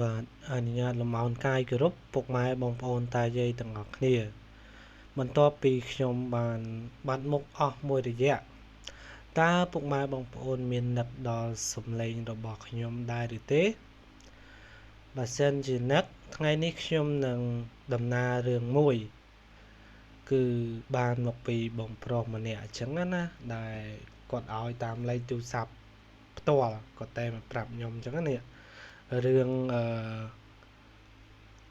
បាទអនុញ្ញាតលំអោនកាយគោរពពុកម៉ែបងប្អូនតាយាយទាំងអស់គ្នាបន្ទាប់ពីខ្ញុំបានបាត់មុខអស់មួយរយៈតើពុកម៉ែបងប្អូនមាននឹកដល់សំឡេងរបស់ខ្ញុំដែរឬទេបើសិនជានឹកថ្ងៃនេះខ្ញុំនឹងដំណើររឿងមួយគឺបានមកពីបងប្រុសម្នាក់អញ្ចឹងណាដែលគាត់ឲ្យតាមលេខទូរស័ព្ទផ្ទាល់គាត់តែមកប្រាប់ខ្ញុំអញ្ចឹងនេះរឿង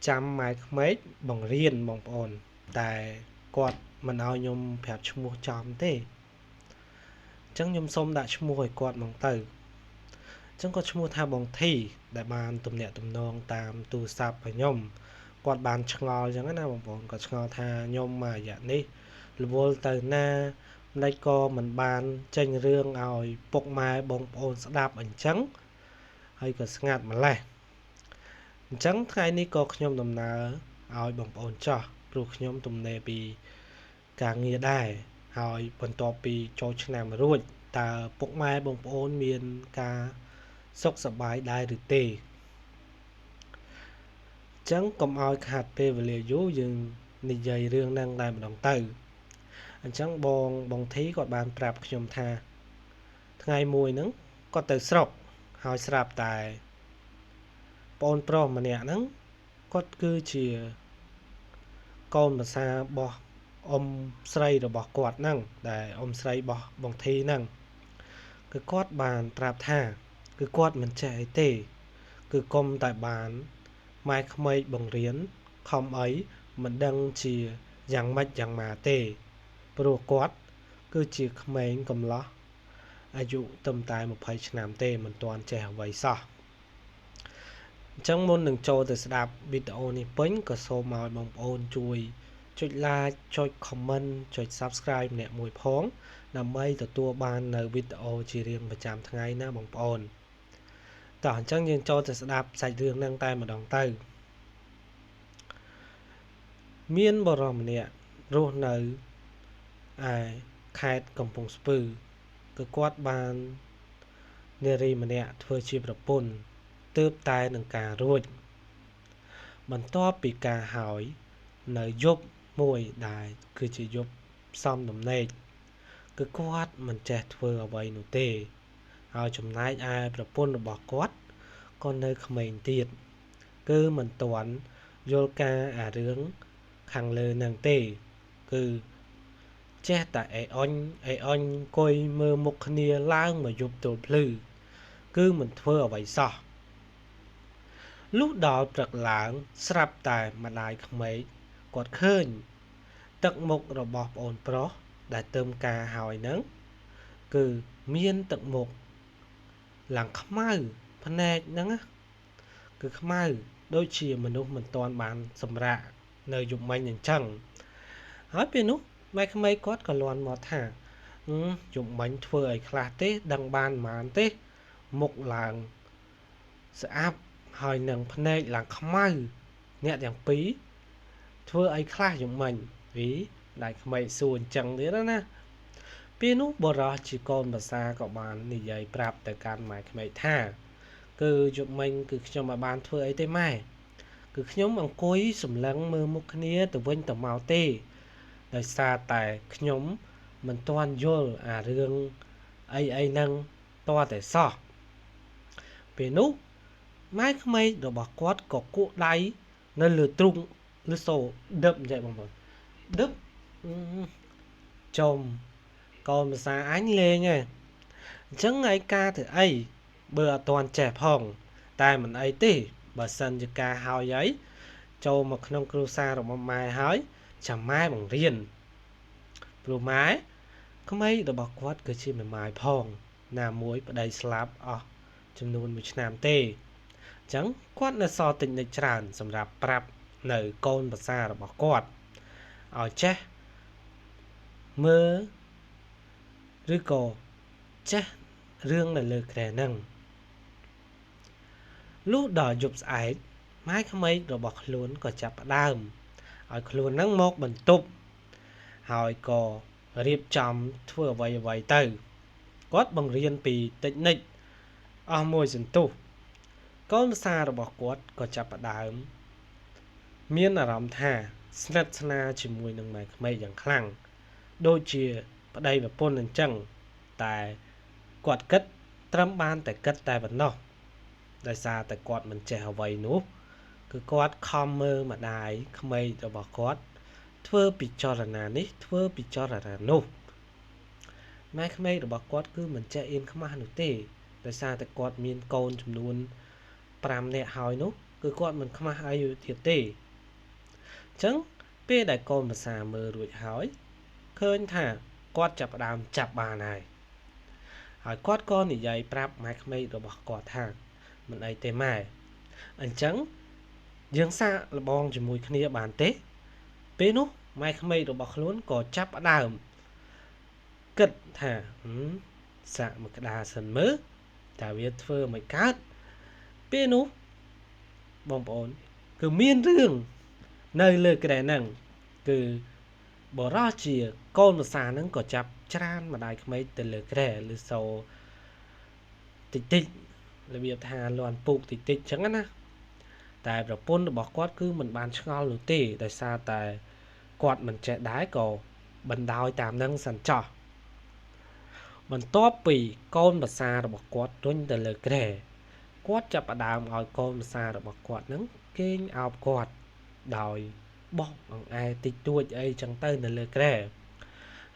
ចាំម៉ែក្មេកបង្រៀនបងប្អូនតែគាត់មិនឲ្យខ្ញុំប្រាប់ឈ្មោះចំទេអញ្ចឹងខ្ញុំសូមដាក់ឈ្មោះឲ្យគាត់ហ្មងទៅអញ្ចឹងគាត់ឈ្មោះថាបងធីដែលបានទំនាក់ទំនងតាមទូរស័ព្ទរបស់ខ្ញុំគាត់បានឆ្ងល់អញ្ចឹងណាបងប្អូនគាត់ឆ្ងល់ថាខ្ញុំមករយៈនេះរវល់ទៅណាម្លេចក៏មិនបានចេញរឿងឲ្យពុកម៉ែបងប្អូនស្ដាប់អញ្ចឹងហើយក៏ស្ងាត់ម្លេះអញ្ចឹងថ្ងៃនេះក៏ខ្ញុំដំណើរឲ្យបងប្អូនចោះព្រោះខ្ញុំទំនេរពីការងារដែរហើយបន្ទាប់ពីចូលឆ្នាំរួចតើពុកម៉ែបងប្អូនមានការសុខសប្បាយដែរឬទេអញ្ចឹងកុំឲ្យខាតពេលវេលាយូរយើងនិយាយរឿងហ្នឹងតែម្ដងទៅអញ្ចឹងបងធីគាត់បានប្រាប់ខ្ញុំថាថ្ងៃមួយហ្នឹងគាត់ទៅស្រុកហើយស្រាប់តែប្អូនប្រុសម្នាក់ហ្នឹងគាត់គឺជាកូនប្រសាររបស់អ៊ំស្រីរបស់គាត់ហ្នឹងដែលអ៊ំស្រីរបស់បងធីហ្នឹងគឺគាត់បានប្រាប់ថាគឺគាត់មិនចេះអីទេគឺគុំតែបានម៉ែក្មេកបង្រៀនខំអីមិនដឹងជាយ៉ាងម៉េចយ៉ាងម៉ាទេព្រោះគាត់គឺជាក្មេងកំឡោះអាយុត្រឹមតែ20ឆ្នាំទេមិនទាន់ចេះអ្វីសោះអញ្ចឹងមុននឹងចូលទៅស្ដាប់វីដេអូនេះពេញក៏សូមឲ្យបងប្អូនជួយចុច like ចុច comment ចុច subscribe ម្នាក់មួយផងដើម្បីទទួលបាននៅវីដេអូជារៀងប្រចាំថ្ងៃណាបងប្អូនតោះអញ្ចឹងយើងចូលទៅស្ដាប់សាច់រឿងហ្នឹងតែម្ដងទៅមានបរិសម្នាក់រស់នៅឯខេត្តកំពង់ស្ពឺគឺគាត់បាននារីម្នាក់ធ្វើជាប្រពន្ធទើបតែនឹងការរួចបន្ទាប់ពីការហើយនៅយប់មួយដែលគឺជាយប់ផ្សំដំណេកគឺគាត់មិនចេះធ្វើអ្វីនោះទេហើយចំណែកឯប្រពន្ធរបស់គាត់ក៏នៅក្មេងទៀតគឺមិនទាន់យល់ការអារឿងខាងលើនឹងទេគឺចេះតែអេអុញអង្គុយមើលមុខគ្នាឡើងមកយប់ទល់ភ្លឺគឺមិនធ្វើអ្វីសោះលុះដល់ព្រឹកឡើងស្រាប់តែម្ដាយក្មេកគាត់ឃើញទឹកមុខរបស់ប្អូនប្រុសដែលទៅការហើយហ្នឹងគឺមានទឹកមុខឡើងខ្មៅភ្នែកហ្នឹងគឺខ្មៅដូចជាមនុស្សមិនទាន់បានសម្រាកនៅយប់មិញអញ្ចឹងហើយពេលនោះម៉ែក្មេកគាត់ក៏លាន់មកថាយប់មិញធ្វើអីខ្លះទេដឹងបានប៉ុន្មានទេមុខឡើងស្អាប់ហើយនឹងភ្នែកឡើងខ្មៅអ្នកទាំងពីរធ្វើអីខ្លះយប់មិញដៃក្មេកសួរអញ្ចឹងទៀតណាពេលនោះបរោះជាកូនប្រសាក៏បាននិយាយប្រាប់ទៅកាន់ម៉ែក្មេកថាគឺយប់មិញគឺខ្ញុំមិនបានធ្វើអីទេម៉ែគឺខ្ញុំអង្គុយសម្លឹងមើលមុខគ្នាទៅវិញទៅមកទេដោយសារតែខ្ញុំមិនទាន់យល់អារឿងអីហ្នឹងតតែសោះពេលនោះម៉ែក្មេករបស់គាត់ក៏គក់ដៃនៅលើទ្រូងឬសូដឹបអញ្ចឹងបងប្អូនដឹបចំកូនភាសាអញលេងហ៎អញ្ចឹងឯកាធ្វើអីបើអត់ទាន់ចេះផងតែមិនអីទេបើសិនជាការហើយអីចូលមកក្នុងគ្រួសាររបស់ម៉ែហើយចាំម៉ែបង្រៀនព្រោះម៉ែក្មេករបស់គាត់គឺជាមេម៉ាយផងណាមួយប្តីស្លាប់អស់ចំនួន1ឆ្នាំទេអញ្ចឹងគាត់នៅសល់តិចនិចច្រើនសម្រាប់ប្រាប់នៅកូនប្រសាររបស់គាត់ឲ្យចេះមើលឬក៏ចេះរឿងនៅលើក្រែហ្នឹងលុះដល់យប់ស្អែកម៉ែក្មេករបស់ខ្លួនក៏ចាប់ផ្ដើមឲ្យខ្លួនហ្នឹងមកបន្ទប់ហើយក៏រៀបចំធ្វើអ្វីទៅគាត់បង្រៀនពីតិចនិចអស់មួយសន្ទុះ កូនប្រសារបស់គាត់ក៏ចាប់ផ្ដើមមានអារម្មណ៍ថាស្និទ្ធស្នាលជាមួយនឹងម៉ែក្មេកយ៉ាងខ្លាំងដូចជាប្តីប្រពន្ធអញ្ចឹងតែគាត់គិតត្រឹមបានតែគិតតែប៉ុណ្ណោះដោយសារតែគាត់មិនចេះអ្វីនោះគឺគាត់ខំមើលម្ដាយក្មេករបស់គាត់ធ្វើពិចារណានេះធ្វើពិចារណានោះម៉ែក្មេករបស់គាត់គឺមិនចេះអៀនខ្មាស់នោះទេដោយសារតែគាត់មានកូនចំនួន5នាក់ហើយនោះគឺគាត់មិនខ្មាស់អីទៀតទេអញ្ចឹងពេលដែលកូនប្រសាមើលរួចហើយឃើញថាគាត់ចាប់ផ្ដើមចាប់បានហើយគាត់ក៏និយាយប្រាប់ម៉ែក្មេករបស់គាត់ថាមិនអីទេម៉ែអញ្ចឹងយើងសាកល្បងជាមួយគ្នាបានទេពេលនោះម៉ែក្មេករបស់ខ្លួនក៏ចាប់ផ្ដើមគិតថាសាកមកក្តារសិនមើលតើវាធ្វើមិនកើតពេលនោះបងប្អូនគឺមានរឿងនៅលើក្រែហ្នឹងគឺបរោះជាកូនប្រសាហ្នឹងក៏ចាប់ច្រានម្ដាយក្មេកទៅលើក្រែឬសូតិចតិចរបៀបថាលាន់ពូកតិចតិចអញ្ចឹងណាតែប្រពន្ធរបស់គាត់គឺមិនបានឆ្ងល់នោះទេដោយសារតែគាត់មិនចេះដែរក៏បណ្ដោយតាមនឹងសិនចោះបន្ទាប់ពីកូនប្រសារបស់គាត់រុញទៅលើក្រែគាត់ចាប់ផ្ដើមឲ្យកូនប្រសារបស់គាត់នឹងគេងអោបគាត់ដោយបោះអង្អែតិចតួចអីចឹងទៅនៅលើក្រែ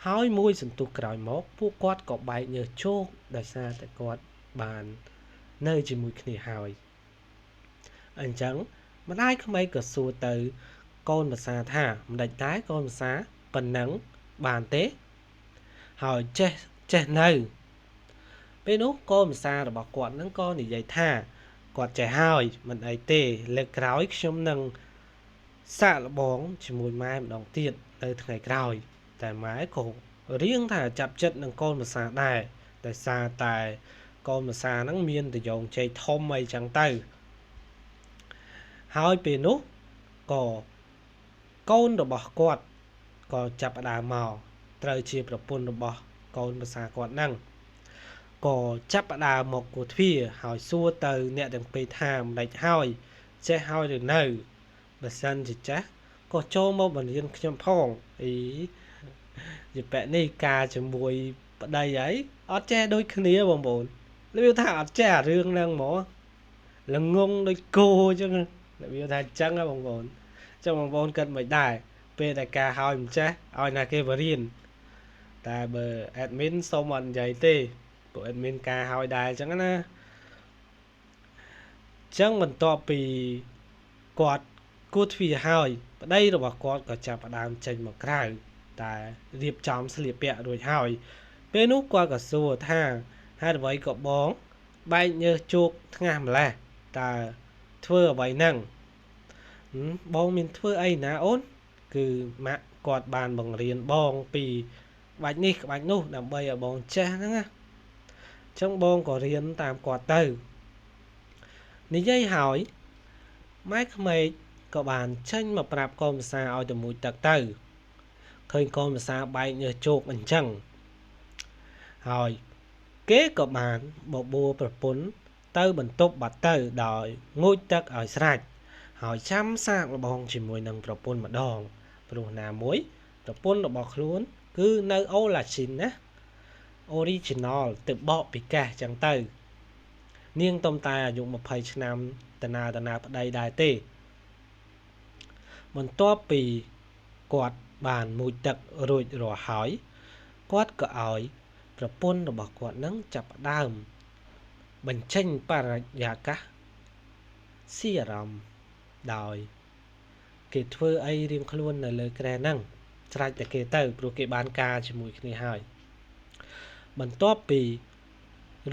ហើយមួយសន្ទុះក្រោយមកពួកគាត់ក៏បែកញើសជោគដោយសារតែគាត់បាននៅជាមួយគ្នាហើយអញ្ចឹងម្ដាយក្មេកក៏សួរទៅកូនប្រសាថាមិនដេចតែកូនប្រសាប៉ុណ្ណឹងបានទេហើយចេះនៅពេលនោះកូនប្រសារបស់គាត់នឹងក៏និយាយថាគាត់ចេះហើយមិនអីទេលើកក្រោយខ្ញុំនឹងសាកល្បងជាមួយម៉ែម្ដងទៀតនៅថ្ងៃក្រោយតែម៉ែក៏រៀងថាចាប់ចិត្តនឹងកូនប្រសាដែរដោយសារតែកូនប្រសាហ្នឹងមានតយងជ័យធំអីចឹងទៅហើយពេលនោះក៏កូនរបស់គាត់ក៏ចាប់ផ្ដើមមកត្រូវជាប្រពន្ធរបស់កូនប្រសាគាត់ហ្នឹងក៏ចាប់ផ្ដើមមកគោទ្វារហើយសួរទៅអ្នកទាំងពីរថាមិនដេចហើយចេះហើយឬនៅបើសិនជាចេះក៏ចូលមកបង្រៀនខ្ញុំផងយប៉ែនេះការជាមួយប្តីហើយអត់ចេះដូចគ្នាបងប្អូនរបៀបថាអត់ចេះអារឿងហ្នឹងហ្មងល្ងងដូចគោអញ្ចឹងរបៀបថាអញ្ចឹងបងប្អូនអញ្ចឹងបងប្អូនគិតមិនដែរពេលដែលការហើយមិនចេះឲ្យណាគេបរៀនតែបើ admin សូមអត់និយាយទេព្រោះ admin ការហើយដែរអញ្ចឹងណាអញ្ចឹងបន្ទាប់ពីគាត់គួរទ្វារហើយប្តីរបស់គាត់ក៏ចាប់ផ្ដើមចេញមកក្រៅតែរៀបចំស្លៀកពាក់រួចហើយពេលនោះគាត់ក៏សួរថាហេតុអ្វីក៏បងបែកញើសជោគថ្ងាសម្លេះតើធ្វើអ្វីហ្នឹងបងមានធ្វើអីណាអូនគឺម៉ាក់គាត់បានបង្រៀនបងពីក្បាច់នេះក្បាច់នោះដើម្បីឲ្យបងចេះហ្នឹងណាអញ្ចឹងបងក៏រៀនតាមគាត់ទៅនិយាយហើយម៉ែក្មេកក៏បានចេញមកប្រាប់កូនប្រសាឲ្យទៅមួយទឹកទៅឃើញកូនប្រសាបែកញើសជោគអញ្ចឹងហើយគេក៏បានបបួលប្រពន្ធទៅបន្ទប់បាត់ទៅដោយងូតទឹកឲ្យស្រេចហើយចាំសាកល្បងជាមួយនឹងប្រពន្ធម្ដងព្រោះណាមួយប្រពន្ធរបស់ខ្លួនគឺនៅអូឡាស៊ីនណា original ទៅបកពីកេះចឹងទៅនាងតុំតែអាយុ20ឆ្នាំតាណាប្តីដែរទេបន្ទាប់ពីគាត់បានមួយទឹករួចរាល់ហើយគាត់ក៏ឲ្យប្រពន្ធរបស់គាត់នឹងចាប់ផ្ដើមបញ្ចេញបរិយាកាសស៊ីអារម្មណ៍ដោយគេធ្វើអីរៀងខ្លួននៅលើក្រែហ្នឹងស្រេចតែគេទៅព្រោះគេបានការជាមួយគ្នាហើយបន្ទាប់ពី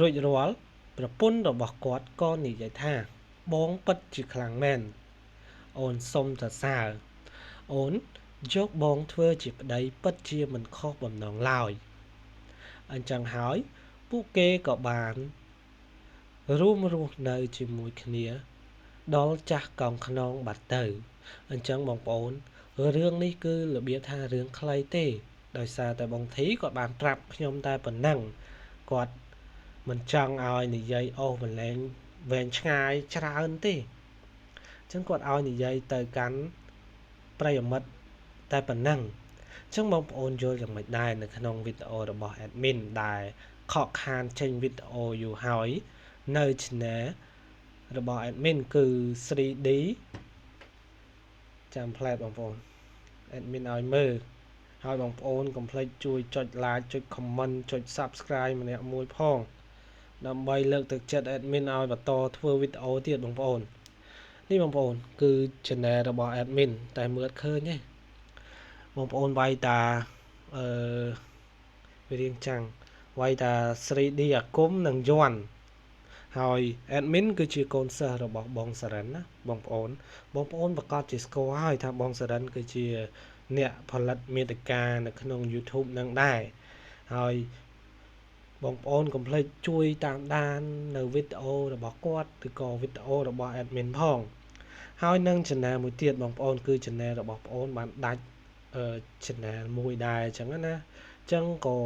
រួចរាល់ប្រពន្ធរបស់គាត់ក៏និយាយថាបងពិតជាខ្លាំងមែនអូនសុំសរសើរអូនយកបងធ្វើជាប្តីពិតជាមិនខុសបំណងឡើយអញ្ចឹងហើយពួកគេក៏បានរួមរស់នៅជាមួយគ្នាដល់ចាស់កោងខ្នងបាត់ទៅអញ្ចឹងបងប្អូនរឿងនេះគឺរបៀបថារឿងខ្លីទេដោយសារតែបងធីគាត់បានប្រាប់ខ្ញុំតែប៉ុណ្ណឹងគាត់មិនចង់ឲ្យនិយាយអូសបន្លែង វែងឆ្ងាយច្រើនទេចឹងគាត់ឲ្យនិយាយទៅកាន់ប្រិយមិត្តតែប៉ុណ្ណឹងចឹងបងប្អូនយល់យ៉ាងម៉េចដែរនៅក្នុងវីដេអូរបស់ admin ដែលខកខានចេញវីដេអូយូរហើយនៅ channel របស់ admin គឺ 3D ចាំផ្លែតបងប្អូន admin ឲ្យមើលហើយបងប្អូនកុំភ្លេចជួយចុច like ចុច comment ចុច subscribe ម្នាក់មួយផងដើម្បីលើកទឹកចិត្ត admin ឲ្យបន្តធ្វើវីដេអូទៀតបងប្អូននេះបងប្អូនគឺ channel របស់ admin តែមើលឃើញទេបងប្អូនវាយតាវារៀងចាំងវាយតា 3D អាគមនិងយ័ន្តហើយ admin គឺជាកូនសិស្សរបស់បងសរិនណាបងប្អូនប្រកាសជាស្គាល់ហើយថាបងសរិនគឺជាអ្នកផលិតមាតិកានៅក្នុង YouTube នឹងដែរហើយបងប្អូនកុំភ្លេចជួយតាមដាននៅវីដេអូរបស់គាត់ឬក៏វីដេអូរបស់ admin ផងហើយនឹង channel មួយទៀតបងប្អូនគឺ channel របស់បងប្អូនបានដាច់ channel មួយដែរអញ្ចឹងណាអញ្ចឹងក៏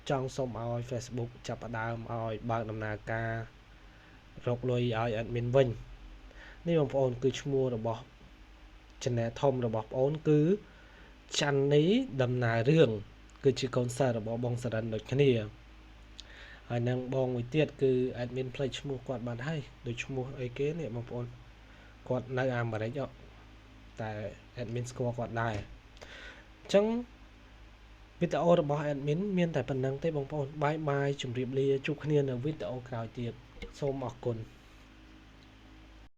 ចង់សូមឲ្យ Facebook ចាប់ផ្ដើមឲ្យបើកដំណើរការរកលុយឲ្យ admin វិញនេះបងប្អូនគឺឈ្មោះរបស់ channel ធំរបស់បងប្អូនគឺច័ន្ទនេះដំណើររឿងគឺជាកូនសិស្សរបស់បងសរិនដូចគ្នាហើយនឹងបងមួយទៀតគឺ admin ផ្លេចឈ្មោះគាត់បាត់ហើយដូចឈ្មោះអីគេនេះបងប្អូនគាត់នៅអាមេរិកតែ admin ស្គាល់គាត់ដែរអញ្ចឹងវីដេអូរបស់ admin មានតែប៉ុណ្្នឹងទេបងប្អូនបាយបាយជម្រាបលាជួបគ្នានៅវីដេអូក្រោយទៀតសូមអរគុណ